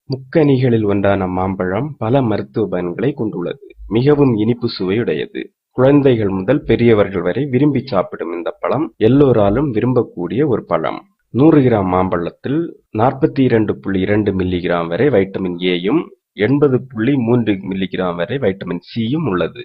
முக்கனிகளில் ஒன்றான மாம்பழம் பல மருத்துவ பயன்களை கொண்டுள்ளது. மிகவும் இனிப்பு சுவையுடையது. குழந்தைகள் முதல் பெரியவர்கள் வரை விரும்பி சாப்பிடும் இந்த பழம் எல்லோராலும் விரும்பக்கூடிய ஒரு பழம். 100 கிராம் மாம்பழத்தில் 42.2 மில்லிகிராம் வரை வைட்டமின் ஏயும் 80.3 மில்லிகிராம் வரை வைட்டமின் சியும் உள்ளது.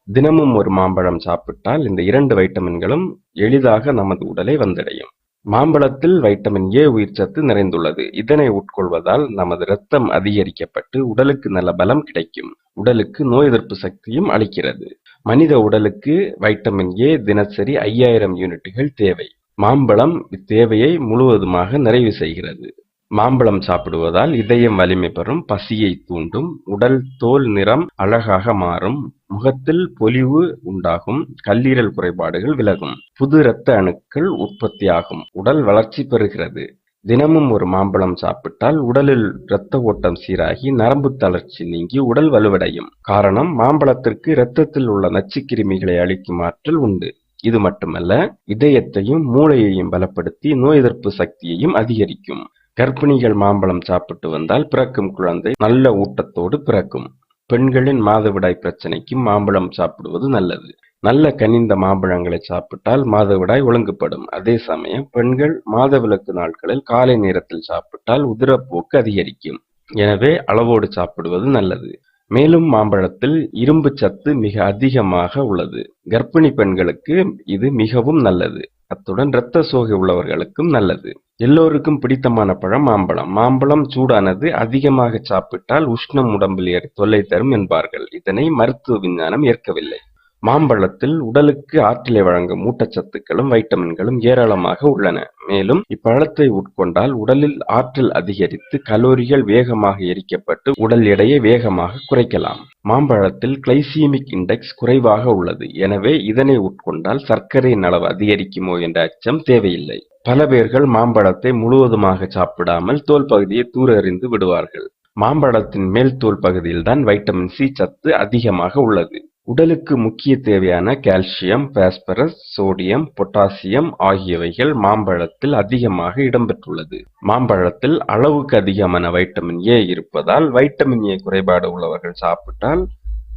தினமும் ஒரு மாம்பழம் சாப்பிட்டால் இந்த 2 வைட்டமின்களும் எளிதாக நமது உடலை வந்தடையும். மாம்பழத்தில் வைட்டமின் ஏ உயிர்ச்சத்து நிறைந்துள்ளது. இதனை உட்கொள்வதால் நமது இரத்தம் அதிகரிக்கப்பட்டு உடலுக்கு நல்ல பலம் கிடைக்கும். உடலுக்கு நோய் எதிர்ப்பு சக்தியும் அளிக்கிறது. மனித உடலுக்கு வைட்டமின் ஏ தினசரி 5000 யூனிட்டுகள் தேவை. மாம்பழம் இத்தேவையை முழுவதுமாக நிறைவு செய்கிறது. மாம்பழம் சாப்பிடுவதால் இதயம் வலிமை பெறும், பசியை தூண்டும், உடல் தோல் நிறம் அழகாக மாறும், முகத்தில் பொலிவு உண்டாகும், கல்லீரல் குறைபாடுகள் விலகும், புது இரத்த அணுக்கள் உற்பத்தியாகும், உடல் வளர்ச்சி பெறுகிறது. தினமும் ஒரு மாம்பழம் சாப்பிட்டால் உடலில் இரத்த ஓட்டம் சீராகி நரம்பு தளர்ச்சி நீங்கி உடல் வலுவடையும். காரணம், மாம்பழத்திற்கு இரத்தத்தில் உள்ள நச்சுக்கிருமிகளை அழிக்கும் ஆற்றல் உண்டு. இது மட்டுமல்ல, இதயத்தையும் மூளையையும் பலப்படுத்தி நோய் எதிர்ப்பு சக்தியையும் அதிகரிக்கும். கர்ப்பிணிகள் மாம்பழம் சாப்பிட்டு வந்தால் பிறக்கும் குழந்தை நல்ல ஊட்டத்தோடு பிறக்கும். பெண்களின் மாதவிடாய் பிரச்சனைக்கு மாம்பழம் சாப்பிடுவது நல்லது. நல்ல கனிந்த மாம்பழங்களை சாப்பிட்டால் மாதவிடாய் ஒழுங்குபடும். அதே சமயம் பெண்கள் மாதவிலக்கு நாட்களில் காலை நேரத்தில் சாப்பிட்டால் உதிரப்போக்கு அதிகரிக்கும். எனவே அளவோடு சாப்பிடுவது நல்லது. மேலும் மாம்பழத்தில் இரும்பு சத்து மிக அதிகமாக உள்ளது. கர்ப்பிணி பெண்களுக்கு இது மிகவும் நல்லது. அத்துடன் இரத்த சோகை உள்ளவர்களுக்கும் நல்லது. எல்லோருக்கும் பிடித்தமான பழம் மாம்பழம். மாம்பழம் சூடானது. அதிகமாக சாப்பிட்டால் உஷ்ணம் உடம்பில் ஏறி தொல்லை தரும் என்பார்கள். இதனை மருத்துவ விஞ்ஞானம் ஏற்கவில்லை. மாம்பழத்தில் உடலுக்கு ஆற்றலை வழங்கும் ஊட்டச்சத்துக்களும் வைட்டமின்களும் ஏராளமாக உள்ளன. மேலும் இப்பழத்தை உட்கொண்டால் உடலில் ஆற்றல் அதிகரித்து கலோரிகள் வேகமாக எரிக்கப்பட்டு உடல் எடையை வேகமாக குறைக்கலாம். மாம்பழத்தில் கிளைசீமிக் இண்டெக்ஸ் குறைவாக உள்ளது. எனவே இதனை உட்கொண்டால் சர்க்கரையின் அளவு அதிகரிக்குமோ என்ற அச்சம் தேவையில்லை. பல பேர்கள் மாம்பழத்தை முழுவதுமாக சாப்பிடாமல் தோல் பகுதியை தூர எறிந்து விடுவார்கள். மாம்பழத்தின் மேல் தோல் பகுதியில்தான் வைட்டமின் சி சத்து அதிகமாக உள்ளது. உடலுக்கு முக்கிய தேவையான கால்சியம், பாஸ்பரஸ், சோடியம், பொட்டாசியம் ஆகியவைகள் மாம்பழத்தில் அதிகமாக இடம்பெற்றுள்ளது. மாம்பழத்தில் அளவுக்கு அதிகமான வைட்டமின் ஏ இருப்பதால் வைட்டமின் ஏ குறைபாடு உள்ளவர்கள் சாப்பிட்டால்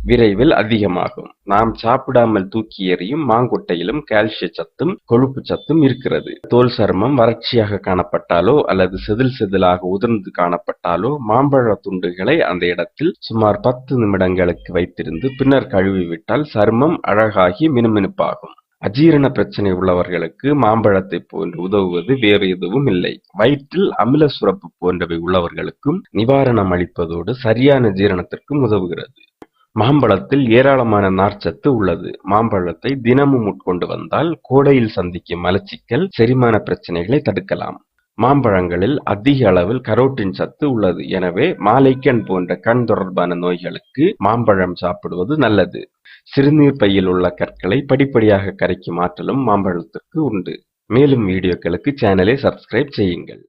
விரைவில் அதிகமாகும். நாம் சாப்பிடாமல் தூக்கி எறியும் மாங்கொட்டையிலும் கால்சிய சத்தும் கொழுப்பு சத்தும் இருக்கிறது. தோல் சருமம் வறட்சியாக காணப்பட்டாலோ அல்லது செதில் செதிலாக உதிர்ந்து காணப்பட்டாலோ மாம்பழ துண்டுகளை அந்த இடத்தில் சுமார் 10 நிமிடங்களுக்கு வைத்திருந்து பின்னர் கழுவிவிட்டால் சருமம் அழகாகி மினுமினுப்பாகும். அஜீரண பிரச்சனை உள்ளவர்களுக்கு மாம்பழத்தை போன்று உதவுவது வேறு எதுவும் இல்லை. வயிற்றில் அமில சுரப்பு போன்றவை உள்ளவர்களுக்கும் நிவாரணம் அளிப்பதோடு சரியான ஜீரணத்திற்கும் உதவுகிறது. மாம்பழத்தில் ஏராளமான நார்ச்சத்து உள்ளது. மாம்பழத்தை தினமும் உட்கொண்டு வந்தால் கோடையில் சந்திக்கும் மலச்சிக்கல், செரிமான பிரச்சனைகளை தடுக்கலாம். மாம்பழங்களில் அதிக அளவில் கரோட்டின் சத்து உள்ளது. எனவே மாலைக்கண் போன்ற கண் தொடர்பான நோய்களுக்கு மாம்பழம் சாப்பிடுவது நல்லது. சிறுநீர் பையில் உள்ள கற்களை படிப்படியாக கரைக்கும் ஆற்றலும் மாம்பழத்திற்கு உண்டு. மேலும் வீடியோக்களுக்கு சேனலை சப்ஸ்கிரைப் செய்யுங்கள்.